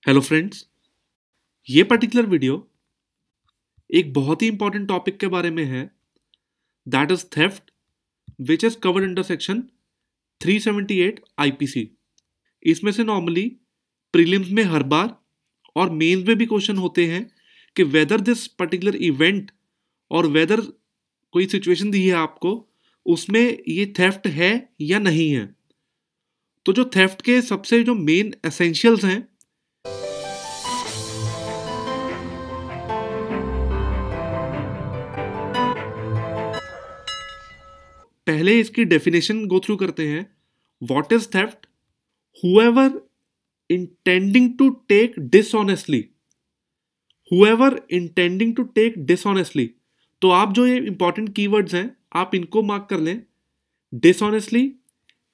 Hello friends, ये particular video एक बहुत ही इंपॉर्टेंट टॉपिक के बारे में है, that is theft, which is covered under section 378 IPC. इसमें से नॉर्मली प्रीलिम्स में हर बार और मेंस में भी क्वेश्चन होते हैं कि वेदर दिस पर्टिकुलर इवेंट और वेदर कोई सिचुएशन दी है आपको, उसमें ये थेफ्ट है या नहीं है। तो जो थेफ्ट के सबसे जो मेन एसेंशियल्स हैं, पहले इसकी डेफिनेशन गो थ्रू करते हैं। What is theft? whoever intending to take dishonestly, whoever intending to take dishonestly। तो आप जो ये इंपॉर्टेंट कीवर्ड्स हैं आप इनको मार्क कर लें। dishonestly,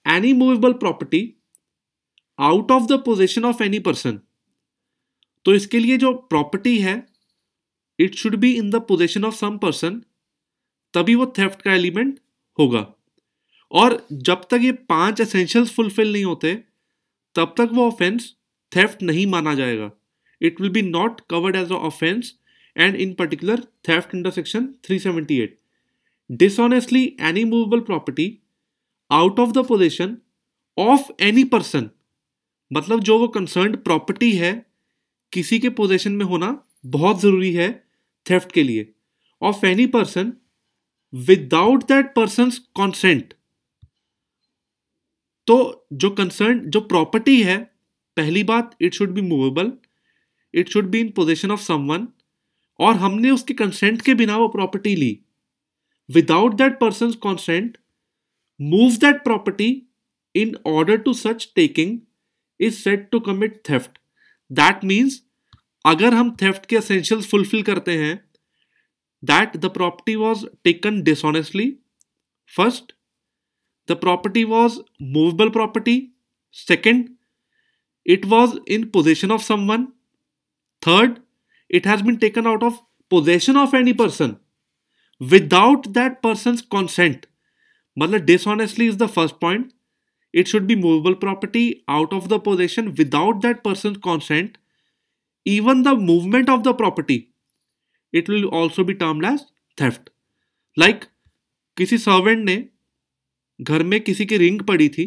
any movable property out of the possession of any person। तो इसके लिए जो प्रॉपर्टी है it should be in the possession of some person, तभी वो थेफ्ट का एलिमेंट होगा। और जब तक ये 5 एसेंशियल्स फुलफिल नहीं होते तब तक वो ऑफेंस थेफ्ट नहीं माना जाएगा। It will be not covered as a offence and in particular theft under section 378। Dishonestly any movable property out of the possession of any person, मतलब जो वो कंसर्न्ड प्रॉपर्टी है किसी के पोजेशन में होना बहुत जरूरी है थेफ्ट के लिए, of any person without that person's consent. तो जो कंसर्न जो प्रॉपर्टी है, पहली बात it should be movable, it should be in possession of someone, और हमने उसके कंसेंट के बिना वो प्रॉपर्टी ली। Without that person consent move that property in order to such taking is said to commit theft. That means अगर हम theft के एसेंशियल्स फुलफिल करते हैं, that the property was taken dishonestly, first the property was movable property, second it was in possession of someone, third it has been taken out of possession of any person without that person's consent। मतलब dishonestly is the first point, it should be movable property out of the possession without that person's consent, even the movement of the property it will also be termed as theft। like किसी servant ने घर में किसी की ring पड़ी थी,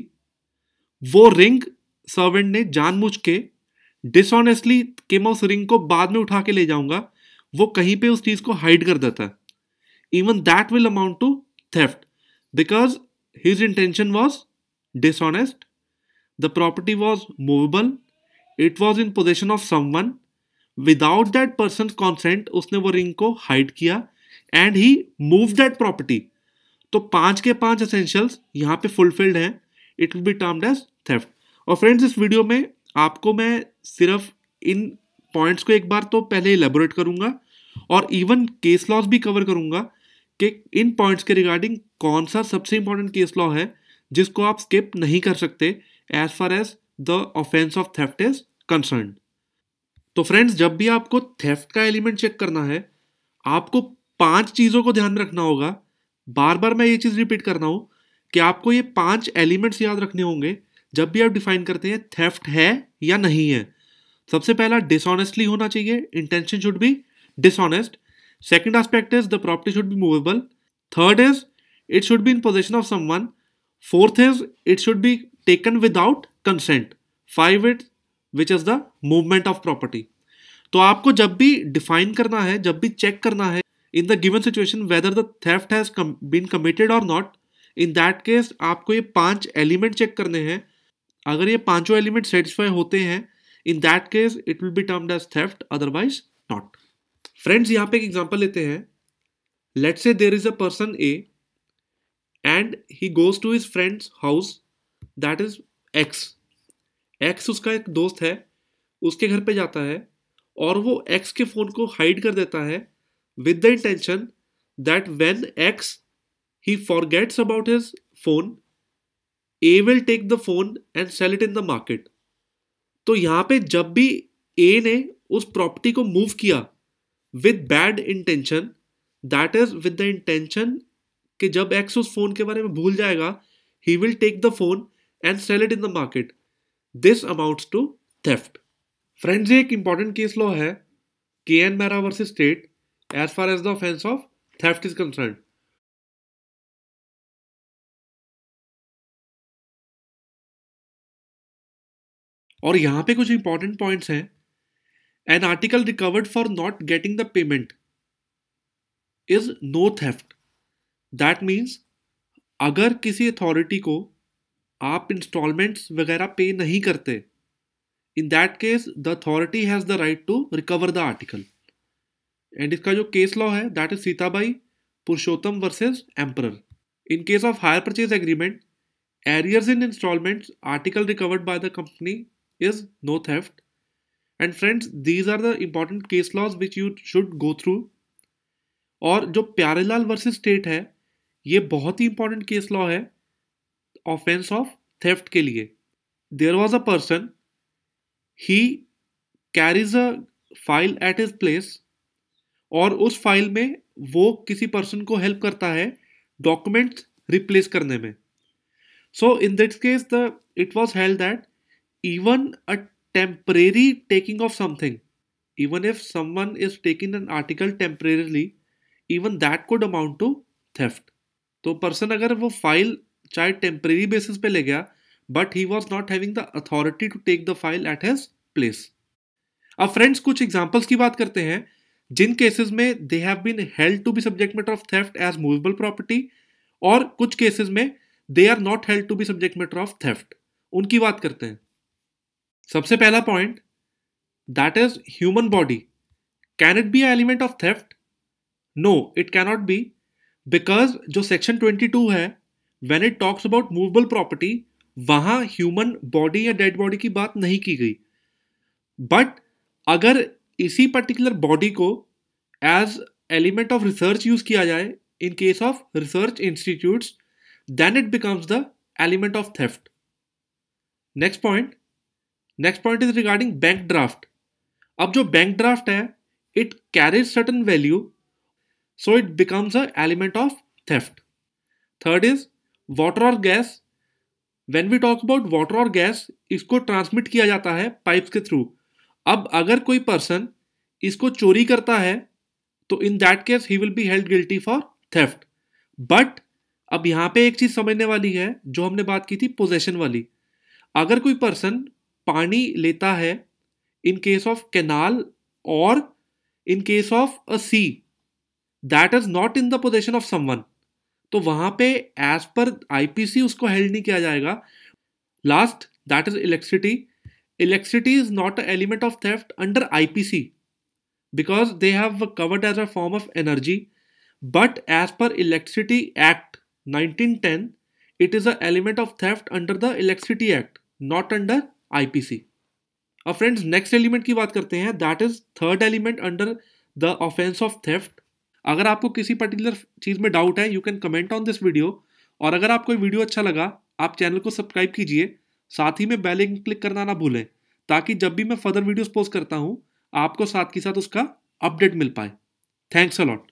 वो ring servant ने जानबूझ के डिसऑनेस्टली कि मैं उस रिंग को बाद में उठा के ले जाऊंगा, वो कहीं पे उस चीज को हाइड कर देता है। Even that will amount to theft because his intention was dishonest, the property was movable, it was in possession of someone, without that person consent उसने वो रिंग को हाइड किया and he move that property. तो 5 के 5 essentials यहाँ पे fulfilled हैं, it will be termed as theft. और फ्रेंड्स इस वीडियो में आपको मैं सिर्फ इन पॉइंट्स को एक बार तो पहले इलेबोरेट करूंगा और इवन केस लॉज भी कवर करूंगा कि इन पॉइंट्स के रिगार्डिंग कौन सा सबसे इंपॉर्टेंट केस लॉ है जिसको आप स्किप नहीं कर सकते as far as the offence of theft is concern. तो फ्रेंड्स जब भी आपको थेफ्ट का एलिमेंट चेक करना है, आपको 5 चीज़ों को ध्यान रखना होगा। बार बार मैं ये चीज़ रिपीट कर रहा हूं कि आपको ये 5 एलिमेंट्स याद रखने होंगे जब भी आप डिफाइन करते हैं थेफ्ट है या नहीं है। सबसे पहला डिसऑनेस्टली होना चाहिए, intention should be dishonest. Second aspect is the property should be movable. Third is it should be in possession of someone. Fourth is it should be taken without consent. 5 it which is the movement of property. तो आपको जब भी define करना है, जब भी check करना है in the given situation whether the theft has been committed or not, in that case आपको ये 5 एलिमेंट चेक करने हैं। अगर ये पांचों एलिमेंट सेटिस्फाई होते हैं, in that case it will be termed as theft, otherwise not। Friends यहाँ पे एक एग्जांपल लेते हैं। let's say there is a person A and he goes to his friend's house, that is X। X उसका एक दोस्त है, उसके घर पे जाता है और वो X के फोन को हाइड कर देता है with the intention that when X he forgets about his phone, A will take the phone and sell it in the market। तो यहां पे जब भी A ने उस प्रॉपर्टी को मूव किया with bad intention, that is with the intention कि जब X उस फोन के बारे में भूल जाएगा, he will take the phone and sell it in the market, this amounts to theft। Friends, ये एक इंपॉर्टेंट केस लॉ है, KN Mehra versus state, as far as the offence of theft is concern. और यहां पे कुछ important points हैं। An article recovered for not getting the payment is no theft. That means अगर किसी अथॉरिटी को आप इंस्टॉलमेंट्स वगैरह पे नहीं करते, in that case the authority has the right to recover the article. And इसका जो केस लॉ है that is Sitabai Purushottam versus emperor. In case of hire purchase agreement, arrears in installments, article recovered by the company is no theft. And friends, these are the important case laws which you should go through. और जो Pyarelal versus state है, ये बहुत ही important case law है offence of theft के लिए। There was a person, he carries a file at his place, और उस फाइल में वो किसी पर्सन को हेल्प करता है डॉक्यूमेंट्स रिप्लेस करने में। So in this case, it was held that even a temporary taking of something, even if someone is taking an article temporarily, even that could amount to theft. तो person अगर वो file चाहे temporary basis पे ले गया, but he was not having the authority to take the file at his place. अब friends, कुछ examples की बात करते हैं जिन केसेस में they have been held to be subject matter of theft as movable property, और कुछ केसेस में they are not held to be subject matter of theft. उनकी बात करते हैं। सबसे पहला point, that is human body. Can it be a element of theft? No, it cannot be, because जो सेक्शन 22 है, when it talks about movable property, वहां human body या डेड बॉडी की बात नहीं की गई। बट अगर इसी पर्टिकुलर बॉडी को as element of research use किया जाए in case of research institutes, then it becomes the element of theft. Next point is regarding bank draft. अब जो बैंक ड्राफ्ट है, it carries certain value, so it becomes a element of theft. Third is water or gas. When we talk about water or gas, इसको transmit किया जाता है pipes के through. अब अगर कोई पर्सन इसको चोरी करता है, तो इन that case he will be held guilty for theft. But अब यहां पे एक चीज समझने वाली है, जो हमने बात की थी पोजेशन वाली। अगर कोई पर्सन पानी लेता है इन केस ऑफ कैनाल और in case of a sea, that is not in the possession of someone, तो वहां पे एज पर आईपीसी उसको हेल्ड नहीं किया जाएगा। Last, that is electricity. Electricity is not a element of theft under IPC because they have covered as a form of energy, but as per electricity act 1910, it is an element of theft under the Electricity Act, not under IPC. अब friends, next element की बात करते हैं, that is third element under the offence of theft. अगर आपको किसी particular चीज में डाउट है, you can comment on this video. और अगर आपको वीडियो अच्छा लगा, आप चैनल को सब्सक्राइब कीजिए, साथ ही में बेल आइकन क्लिक करना ना भूलें, ताकि जब भी मैं फर्दर वीडियोस पोस्ट करता हूं, आपको साथ के साथ उसका अपडेट मिल पाए। Thanks a lot.